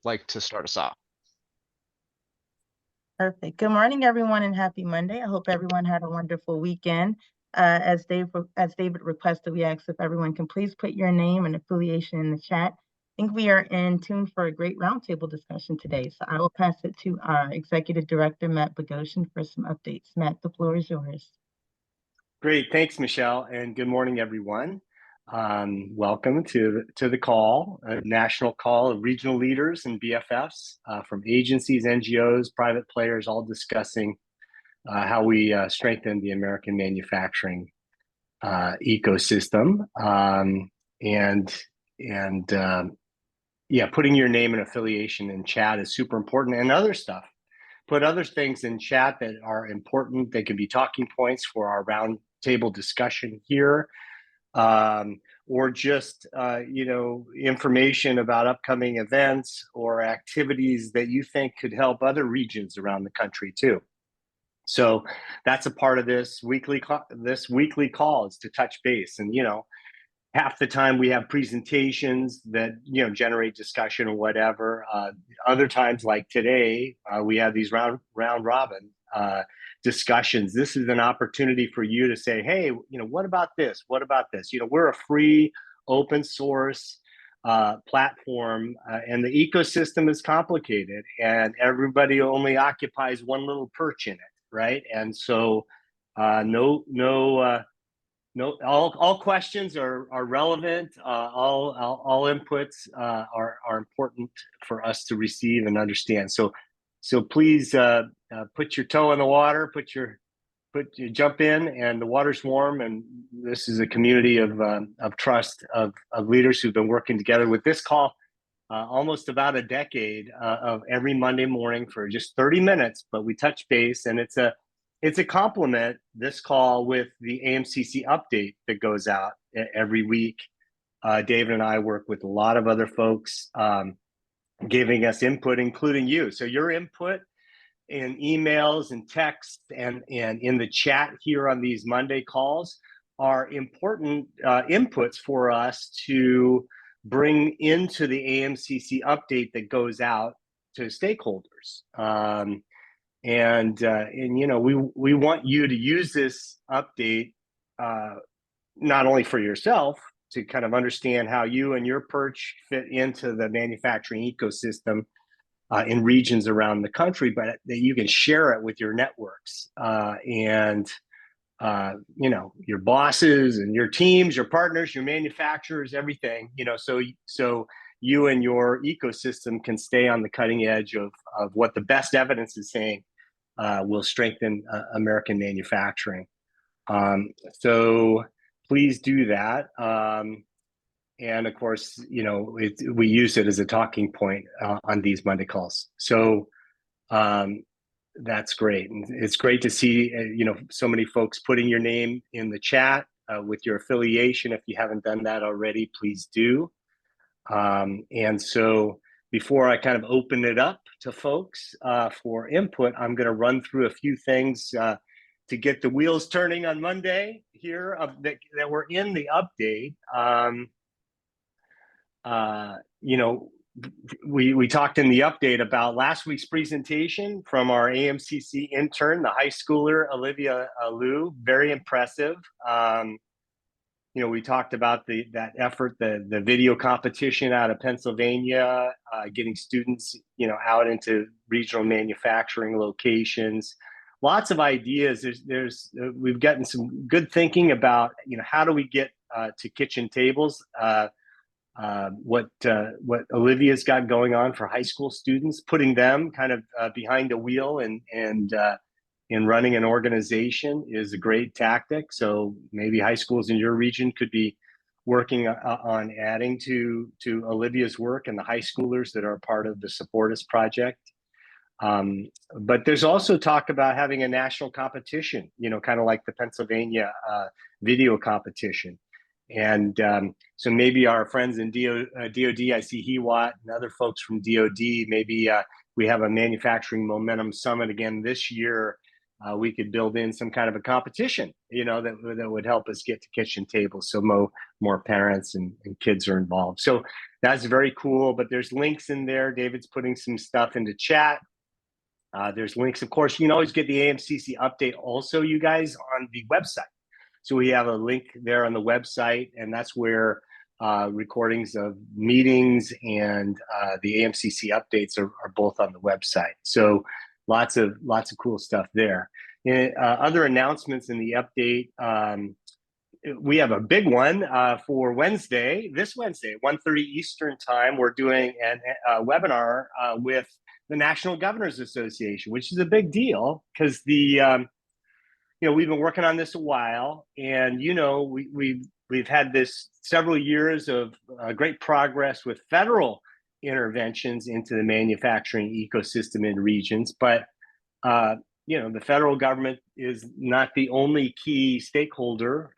like to start us off? Perfect. Good morning, everyone, and happy Monday. I hope everyone had a wonderful weekend. As David requested, we asked if everyone can please put your name and affiliation in the chat. I think we are in tune for a great roundtable discussion today. So I will pass it to our Executive Director, Matt Bogosian, for some updates. Matt, the floor is yours. Great, thanks, Michelle, and good morning, everyone. Welcome to the call, a national call of regional leaders and BFFs from agencies, NGOs, private players, all discussing how we strengthen the American manufacturing ecosystem. Yeah, putting your name and affiliation in chat is super important, and other stuff. Put other things in chat that are important. They can be talking points for our roundtable discussion here. Or just information about upcoming events or activities that you think could help other regions around the country too. So that's a part of this weekly call is to touch base. And half the time we have presentations that generate discussion or whatever. Other times, like today, we have these round robin discussions. This is an opportunity for you to say, hey, what about this? What about this? We're a free open source platform, and the ecosystem is complicated, and everybody only occupies one little perch in it, right? And so all questions are relevant. All inputs are important for us to receive and understand. So please put your toe in the water, jump in, and the water's warm. And this is a community of trust of leaders who've been working together with this call almost about a decade of every Monday morning for just 30 minutes. But we touch base, and it's a complement, this call, with the AMCC update that goes out every week. David and I work with a lot of other folks giving us input, including you. So your input in emails and text and in the chat here on these Monday calls are important inputs for us to bring into the AMCC update that goes out to stakeholders. We want you to use this update not only for yourself to kind of understand how you and your perch fit into the manufacturing ecosystem in regions around the country, but that you can share it with your networks and your bosses and your teams, your partners, your manufacturers, everything. So you and your ecosystem can stay on the cutting edge of what the best evidence is saying will strengthen American manufacturing. So please do that. And of course, we use it as a talking point on these Monday calls. So that's great. And it's great to see, so many folks putting your name in the chat with your affiliation. If you haven't done that already, please do. And so before I kind of open it up to folks for input, I'm going to run through a few things to get the wheels turning on Monday here that were in the update. We talked in the update about last week's presentation from our AMCC intern, the high schooler, Olivia Liu. Very impressive. We talked about that effort, the video competition out of Pennsylvania, getting students, out into regional manufacturing locations. Lots of ideas. We've gotten some good thinking about, how do we get to kitchen tables. What Olivia's got going on for high school students, putting them kind of behind the wheel and in running an organization is a great tactic. So maybe high schools in your region could be working on adding to Olivia's work and the high schoolers that are part of the Support Us project. But there's also talk about having a national competition, kind of like the Pennsylvania video competition. And so maybe our friends in DOD, I see Hewat and other folks from DOD, maybe we have a manufacturing momentum summit again this year we could build in some kind of a competition, that would help us get to kitchen tables, so more parents and kids are involved. So that's very cool. But there's links in there. David's putting some stuff into chat. There's links, of course. You can always get the AMCC update also, you guys, on the website. So we have a link there on the website, and that's where recordings of meetings and the AMCC updates are both on the website. So lots of cool stuff there. Other announcements in the update. We have a big one for Wednesday. This Wednesday, 1:30 Eastern time, we're doing a webinar with the National Governors Association, which is a big deal because we've been working on this a while, and we've had this several years of great progress with federal interventions into the manufacturing ecosystem in regions, but the federal government is not the only key stakeholder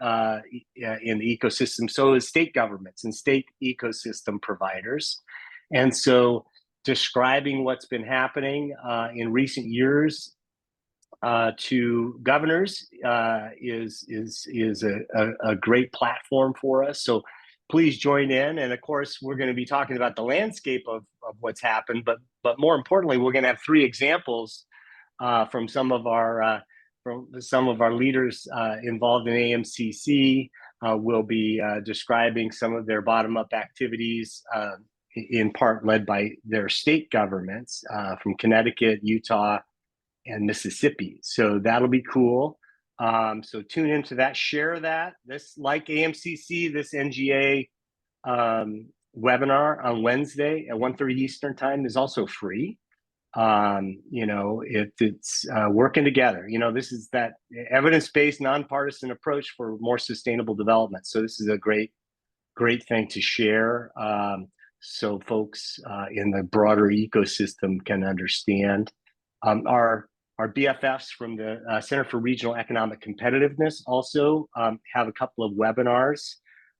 in the ecosystem. So is state governments and state ecosystem providers. And so describing what's been happening in recent years to governors is a great platform for us. So please join in. And of course, we're going to be talking about the landscape of what's happened, but more importantly, we're going to have 3 examples from some of our leaders involved in AMCC. Will be describing some of their bottom-up activities, in part led by their state governments from Connecticut, Utah, and Mississippi. So that'll be cool. So tune into that, share that. This, like AMCC, this NGA webinar on Wednesday at 1:30 Eastern time is also free. It's working together. This is that evidence-based, nonpartisan approach for more sustainable development. So this is a great thing to share, so folks in the broader ecosystem can understand. Our BFFs from the Center for Regional Economic Competitiveness also have a couple of webinars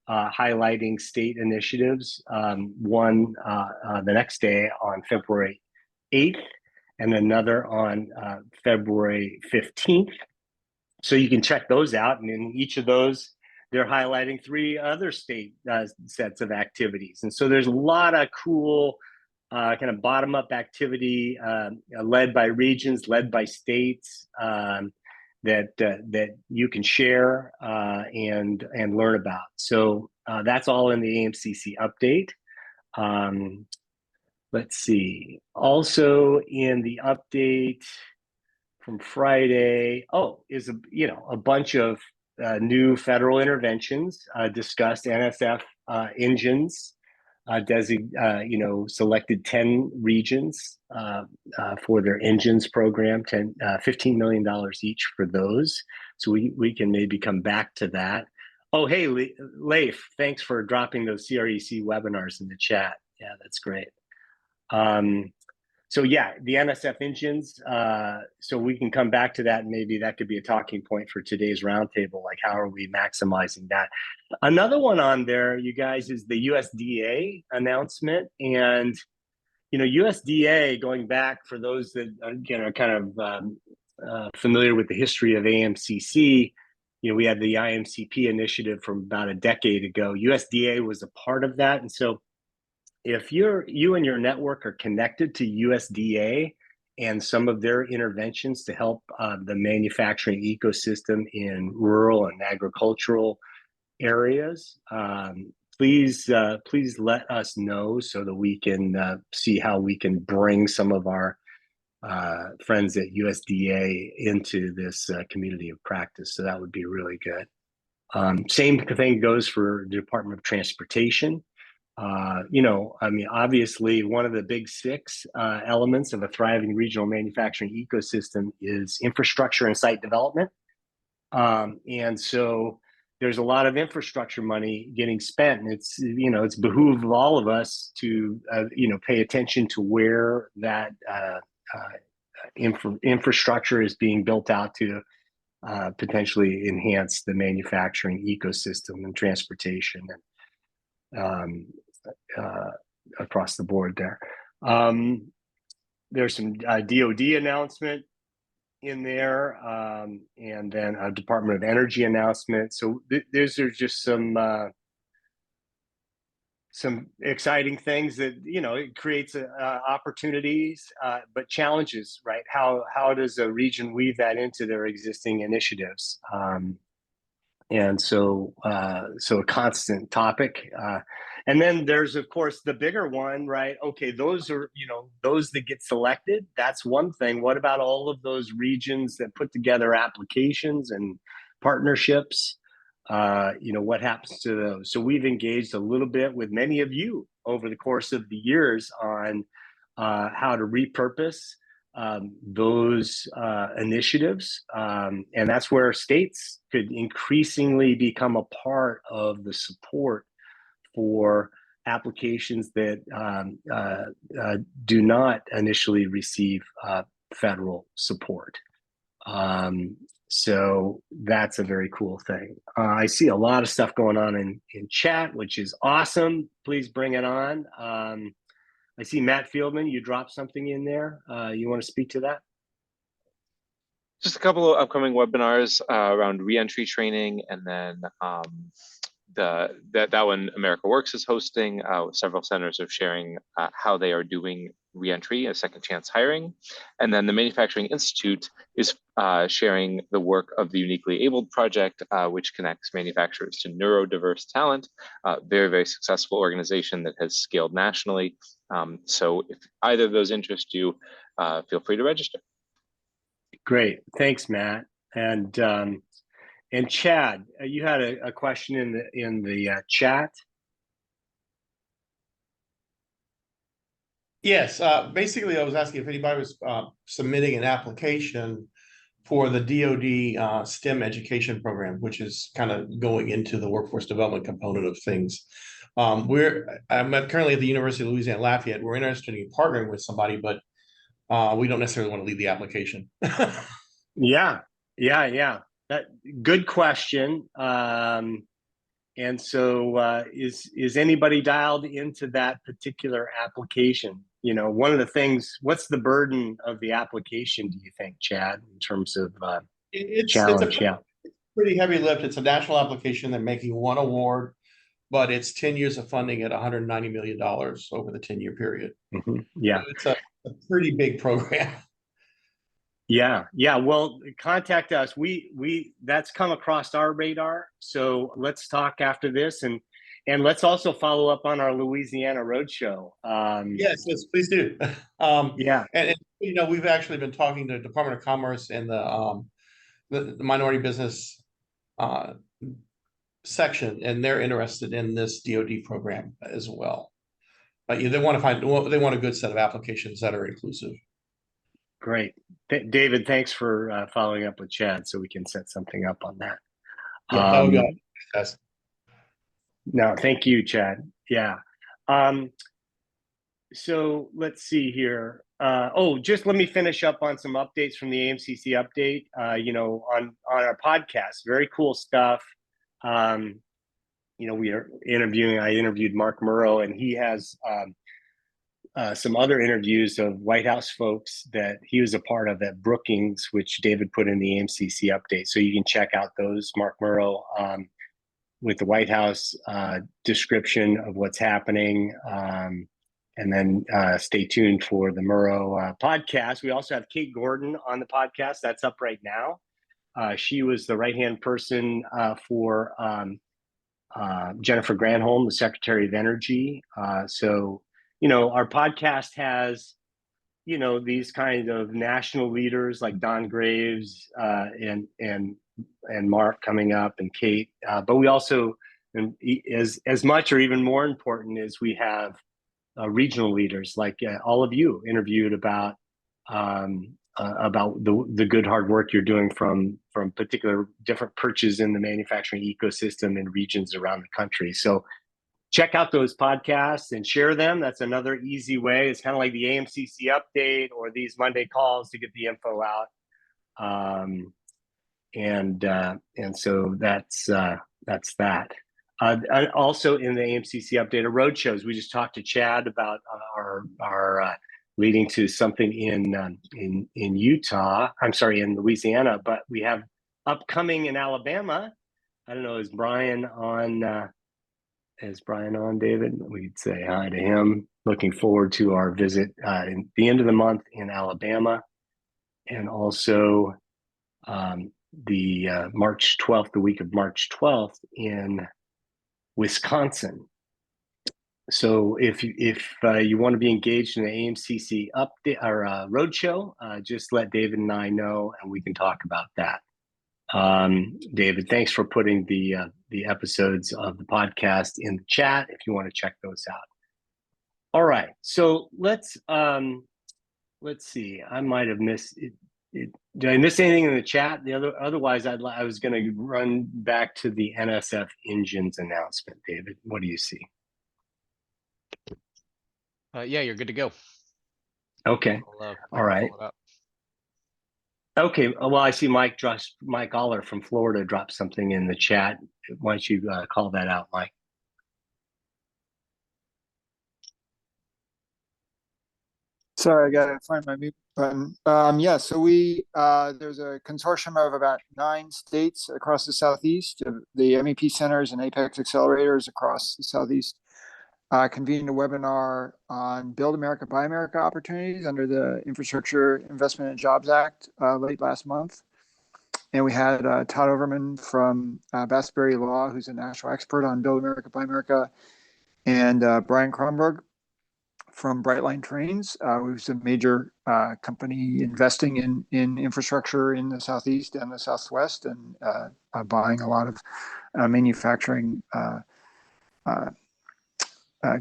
highlighting state initiatives. One the next day on February 8th, and another on February 15th. So you can check those out. And in each of those, they're highlighting 3 other state sets of activities. And so there's a lot of cool kind of bottom-up activity led by regions, led by states that you can share and learn about. So that's all in the AMCC update. Let's see. Also in the update from Friday, is a bunch of new federal interventions discussed. NSF engines selected 10 regions for their engines program, $15 million each for those. So we can maybe come back to that. Oh, hey, Leif, thanks for dropping those CREC webinars in the chat. Yeah, that's great. So yeah, the NSF engines, so we can come back to that, and maybe that could be a talking point for today's roundtable, like how are we maximizing that? Another one on there, you guys, is the USDA announcement. And, USDA, going back for those that are kind of familiar with the history of AMCC, we had the IMCP initiative from about a decade ago. USDA was a part of that. And so if you and your network are connected to USDA and some of their interventions to help the manufacturing ecosystem in rural and agricultural areas, please let us know so that we can see how we can bring some of our friends at USDA into this community of practice. So that would be really good. Same thing goes for the Department of Transportation. Obviously, one of the big 6 elements of a thriving regional manufacturing ecosystem is infrastructure and site development. And so there's a lot of infrastructure money getting spent, and it's behoove of all of us to, pay attention to where that infrastructure is being built out to potentially enhance the manufacturing ecosystem and transportation and across the board there. There's some DoD announcement in there, and then a Department of Energy announcement. So those are just some exciting things that, it creates opportunities, but challenges, right? How does a region weave that into their existing initiatives? And so a constant topic. And then there's, of course, the bigger one, right? Okay, those are, those that get selected, that's one thing. What about all of those regions that put together applications and partnerships? What happens to those? So we've engaged a little bit with many of you over the course of the years on how to repurpose those initiatives. And that's where states could increasingly become a part of the support for applications that do not initially receive federal support. So that's a very cool thing. I see a lot of stuff going on in chat, which is awesome. Please bring it on. I see Matt Fieldman, you dropped something in there. You want to speak to that? Just a couple of upcoming webinars around reentry training, and then that one America Works is hosting. Several centers are sharing how they are doing reentry, a second chance hiring. And then the Manufacturing Institute is sharing the work of the Uniquely Abled Project, which connects manufacturers to neurodiverse talent. Very, very successful organization that has scaled nationally. So if either of those interest you, feel free to register. Great, thanks, Matt. And Chad, you had a question in the chat. Yes, basically I was asking if anybody was submitting an application for the DoD STEM education program, which is kind of going into the workforce development component of things. I'm currently at the University of Louisiana Lafayette. We're interested in partnering with somebody, but we don't necessarily want to lead the application. Yeah. Good question. And so is anybody dialed into that particular application? One of the things, what's the burden of the application, do you think, Chad, in terms of challenge? It's pretty heavy lift. It's a national application. They're making one award, but it's 10 years of funding at $190 million over the 10-year period. Mm-hmm. Yeah. So it's a pretty big program. Yeah. Well, contact us. We that's come across our radar. So let's talk after this, and let's also follow up on our Louisiana Roadshow. Yes, please do. Yeah. And we've actually been talking to the Department of Commerce and the minority business section, and they're interested in this DoD program as well. But they want a good set of applications that are inclusive. Great. David, thanks for following up with Chad so we can set something up on that. Yeah, that would be awesome. No, thank you, Chad. Yeah. So let's see here. Just let me finish up on some updates from the AMCC update, on our podcast. Very cool stuff. We are I interviewed Mark Murrow, and he has some other interviews of White House folks that he was a part of at Brookings, which David put in the AMCC update. So you can check out those, Mark Murrow, with the White House description of what's happening. And then stay tuned for the Murrow podcast. We also have Kate Gordon on the podcast. That's up right now. She was the right-hand person for Jennifer Granholm, the Secretary of Energy. So our podcast has, these kind of national leaders like Don Graves and Mark coming up, and Kate. But we also, as much or even more important, is we have regional leaders like all of you interviewed about the good hard work you're doing from particular different perches in the manufacturing ecosystem in regions around the country. So check out those podcasts and share them. That's another easy way. It's kind of like the AMCC update or these Monday calls to get the info out. And so that's that. Also in the AMCC update, road shows. We just talked to Chad about our leading to something in Utah. I'm sorry, in Louisiana, but we have upcoming in Alabama. I don't know, is Brian on? Is Brian on, David? We'd say hi to him. Looking forward to our visit in the end of the month in Alabama, and also the March 12th, the week of March 12th in Wisconsin. So if you want to be engaged in the AMCC update or roadshow, just let David and I know, and we can talk about that. David, thanks for putting the episodes of the podcast in the chat if you want to check those out. All right, so let's see. I might have missed it. Did I miss anything in the chat? Otherwise, I was going to run back to the NSF engines announcement. David, what do you see? Yeah, you're good to go. Okay. All right. Okay. Well, I see Mike Aller from Florida dropped something in the chat. Why don't you call that out, Mike? Sorry, I gotta find my mute button. Yeah, so there's a consortium of about 9 states across the Southeast, the MEP centers and Apex accelerators across the Southeast, convened a webinar on Build America, Buy America opportunities under the Infrastructure Investment and Jobs Act late last month. And we had Todd Overman from Bassberry Law, who's a national expert on Build America, Buy America, and Brian Kronberg from Brightline Trains, who's a major company investing in infrastructure in the Southeast and the Southwest, and buying a lot of manufacturing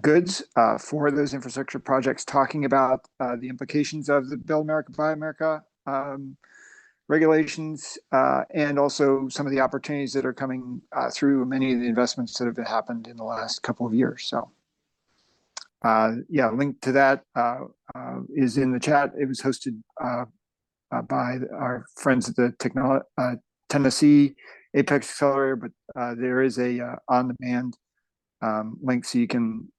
goods for those infrastructure projects, talking about the implications of the Build America, Buy America regulations, and also some of the opportunities that are coming through many of the investments that have happened in the last couple of years. So yeah, link to that is in the chat. It was hosted by our friends at the Tennessee Apex Accelerator, but there is a on-demand link so you can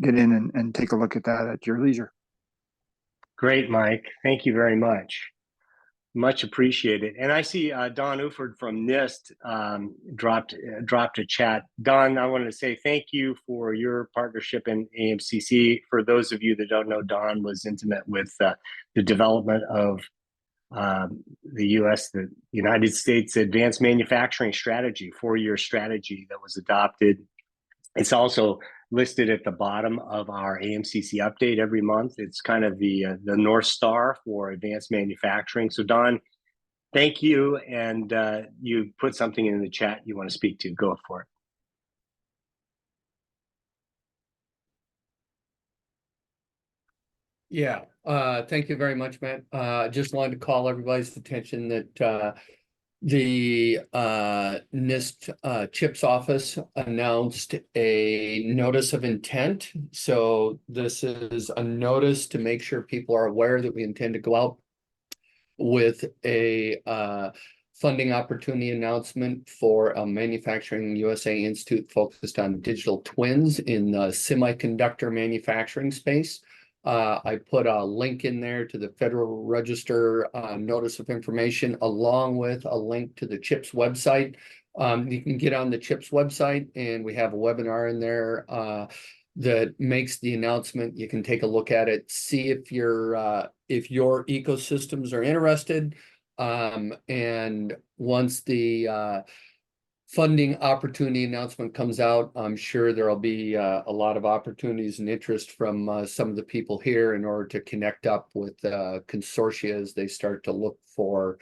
get in and take a look at that at your leisure. Great, Mike. Thank you very much. Much appreciated. And I see Don Uford from NIST dropped a chat. Don, I wanted to say thank you for your partnership in AMCC. For those of you that don't know, Don was intimate with the development of the United States Advanced Manufacturing Strategy, 4-year strategy that was adopted. It's also listed at the bottom of our AMCC update every month. It's kind of the North Star for advanced manufacturing. So Don, thank you. And you put something in the chat you want to speak to. Go for it. Yeah, thank you very much, Matt. Just wanted to call everybody's attention that the NIST CHIPS office announced a notice of intent. So this is a notice to make sure people are aware that we intend to go out with a funding opportunity announcement for a Manufacturing USA Institute focused on digital twins in the semiconductor manufacturing space. I put a link in there to the Federal Register notice of information, along with a link to the CHIPS website. You can get on the CHIPS website, and we have a webinar in there that makes the announcement. You can take a look at it, see if your ecosystems are interested. And once the funding opportunity announcement comes out, I'm sure there'll be a lot of opportunities and interest from some of the people here in order to connect up with consortia as they start to look for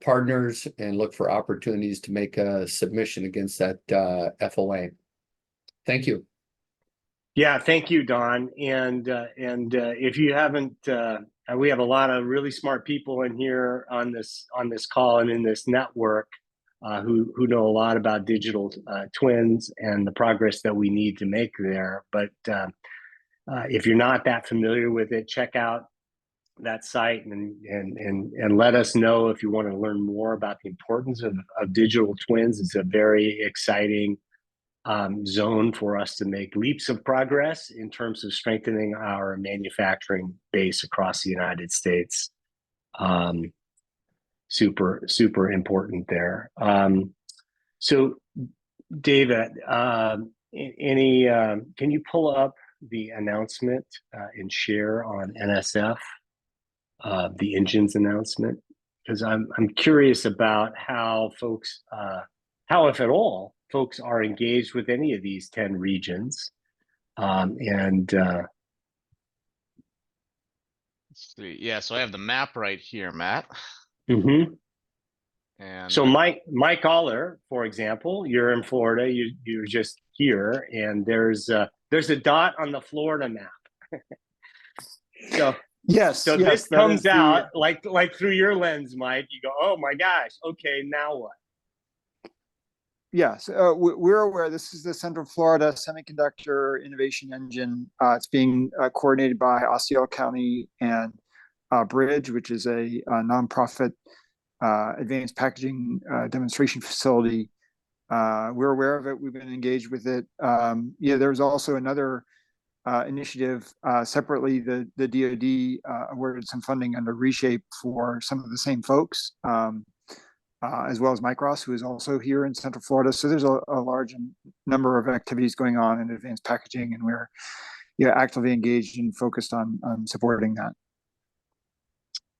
partners and look for opportunities to make a submission against that FOA. Thank you. Yeah, thank you, Don. And if you haven't, we have a lot of really smart people in here on this call and in this network who know a lot about digital twins and the progress that we need to make there. But if you're not that familiar with it, check out that site and let us know if you want to learn more about the importance of digital twins. It's a very exciting zone for us to make leaps of progress in terms of strengthening our manufacturing base across the United States. Super important there. So David, can you pull up the announcement and share on NSF, the engines announcement? Because I'm curious about how folks, how if at all, folks are engaged with any of these 10 regions. Let's see. Yeah, so I have the map right here, Matt. Mm-hmm. And So Mike Aller, for example, you're in Florida. You're just here, and there's a dot on the Florida map. So Yes, so yes, this that comes is the- out like through your lens, Mike. You go, oh my gosh, okay, now what? Yes, we're aware this is the Central Florida Semiconductor Innovation Engine. It's being coordinated by Osceola County and Bridge, which is a nonprofit advanced packaging demonstration facility. We're aware of it. We've been engaged with it. Yeah, there's also another initiative separately. The DoD awarded some funding under Reshape for some of the same folks. As well as Mike Ross, who is also here in Central Florida. So there's a large number of activities going on in advanced packaging, and we're actively engaged and focused on supporting that.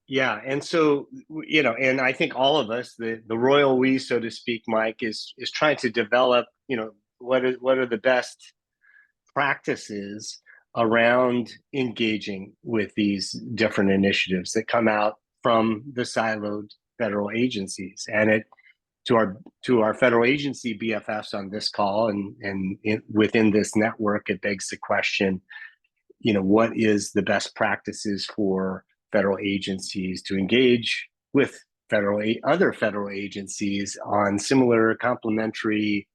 Yeah, and so and I think all of us, the royal we, so to speak, Mike, is trying to develop, what are the best practices around engaging with these different initiatives that come out from the siloed federal agencies, and to our federal agency BFFs on this call and within this network, it begs the question, what is the best practices for federal agencies to engage with other federal agencies on similar complementary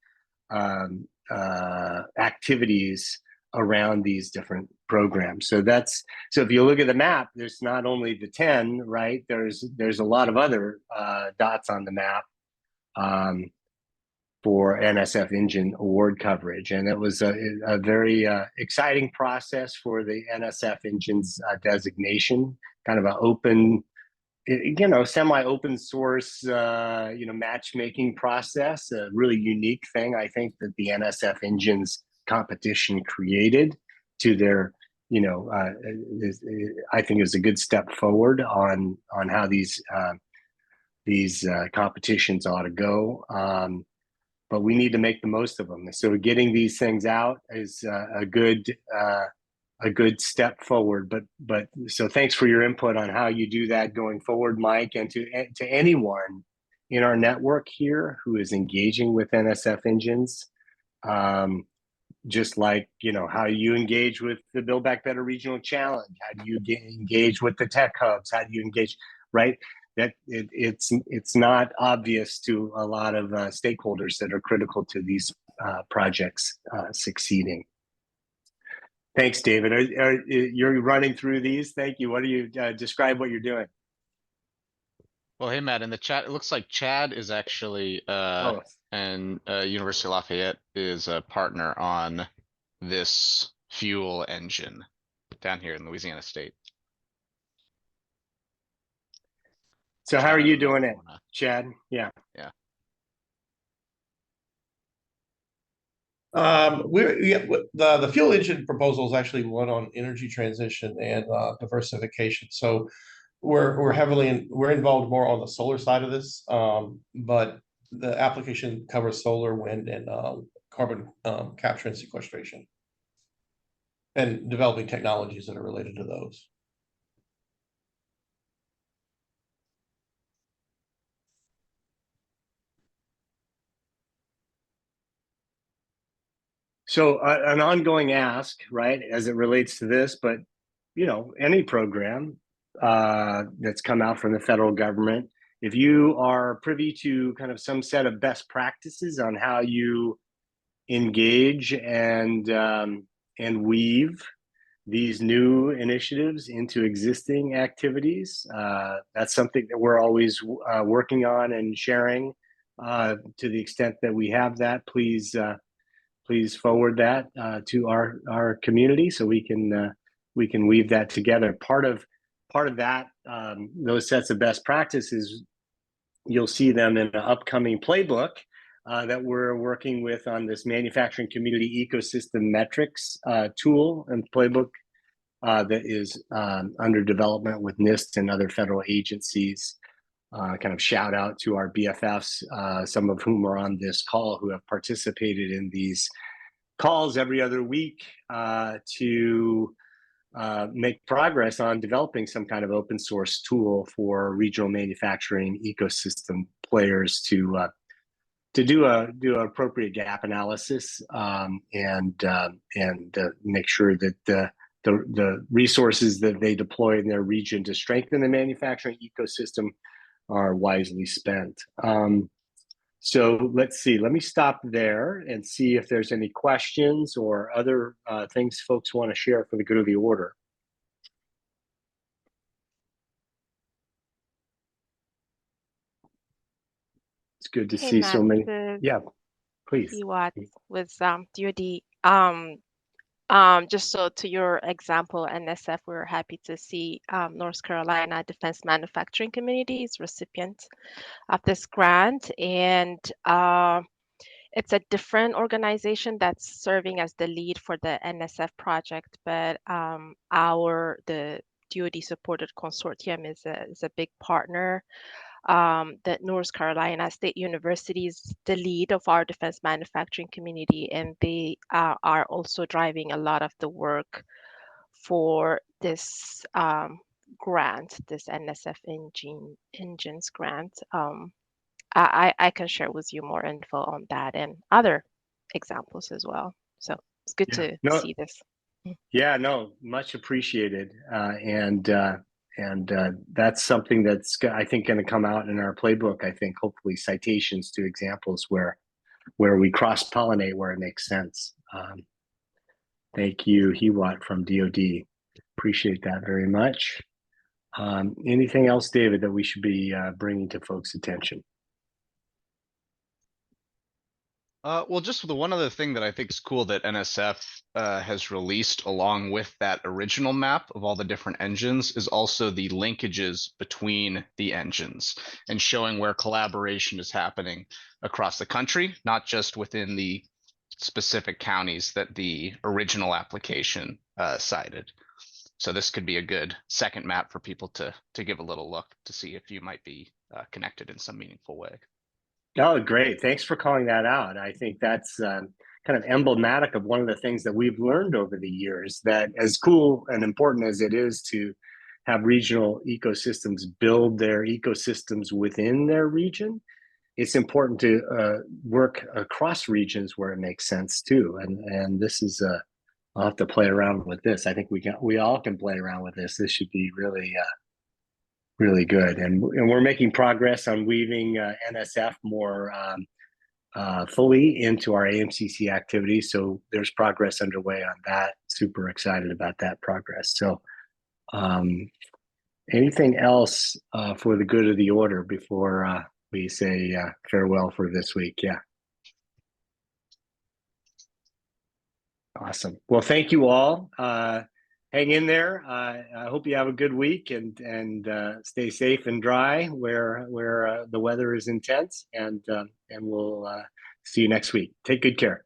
activities around these different programs. So if you look at the map, there's not only the 10, right? There's a lot of other dots on the map for NSF engine award coverage, and it was a very exciting process for the NSF engines designation, kind of an open, semi-open source, matchmaking process, a really unique thing, I think, that the NSF engines competition created to their, I think is a good step forward on how these competitions ought to go. But we need to make the most of them. So getting these things out is a good step forward. But so thanks for your input on how you do that going forward, Mike, and to anyone in our network here who is engaging with NSF engines, just like how you engage with the Build Back Better Regional Challenge, how do you engage with the tech hubs, how do you engage, right? That it's not obvious to a lot of stakeholders that are critical to these projects succeeding. Thanks, David. You're running through these. Thank you. What do you describe what you're doing? well, hey, Matt, in the chat, it looks like Chad is actually and University of Lafayette is a partner on this fuel engine down here in Louisiana State. So how are you doing it, Chad? Yeah. The fuel engine proposal is actually one on energy transition and diversification. So we're involved more on the solar side of this, but the application covers solar, wind, and carbon capture and sequestration, and developing technologies that are related to those. So an ongoing ask, right, as it relates to this, but any program that's come out from the federal government, if you are privy to kind of some set of best practices on how you engage and weave these new initiatives into existing activities, that's something that we're always working on and sharing. To the extent that we have that, please please forward that to our community so we can weave that together. Part of that, those sets of best practices, you'll see them in an upcoming playbook that we're working with on this manufacturing community ecosystem metrics tool and playbook that is under development with NIST and other federal agencies. Kind of shout out to our BFFs, some of whom are on this call, who have participated in these calls every other week to make progress on developing some kind of open source tool for regional manufacturing ecosystem players to do appropriate gap analysis and make sure that the resources that they deploy in their region to strengthen the manufacturing ecosystem are wisely spent. So let's see, let me stop there and see if there's any questions or other things folks want to share for the good of the order. It's good to see so many. Yeah, please. What with DoD. Just so to your example, NSF, we're happy to see North Carolina Defense Manufacturing Community is recipient of this grant, and it's a different organization that's serving as the lead for the NSF project, but the DoD supported consortium is a big partner. The North Carolina State University is the lead of our defense manufacturing community, and they are also driving a lot of the work for this grant, this NSF Engines grant. I can share with you more info on that and other examples as well. So it's good to see this. Yeah, no, much appreciated. And that's something that's, I think, going to come out in our playbook. I think hopefully citations to examples where we cross-pollinate where it makes sense. Thank you, Hewat from DoD. Appreciate that very much. Anything else, David, that we should be bringing to folks' attention? Well, just the one other thing that I think is cool that NSF has released along with that original map of all the different engines is also the linkages between the engines and showing where collaboration is happening across the country, not just within the specific counties that the original application cited. So this could be a good second map for people to give a little look to see if you might be connected in some meaningful way. Oh, great. Thanks for calling that out. I think that's kind of emblematic of one of the things that we've learned over the years, that as cool and important as it is to have regional ecosystems build their ecosystems within their region, it's important to work across regions where it makes sense too. And this is, I'll have to play around with this. I think we all can play around with this. This should be really really good, and we're making progress on weaving NSF more fully into our AMCC activities. So there's progress underway on that. Super excited about that progress. So anything else for the good of the order before we say farewell for this week? Yeah. Awesome. Well, thank you all. Hang in there. I hope you have a good week and stay safe and dry where the weather is intense. And we'll see you next week. Take good care.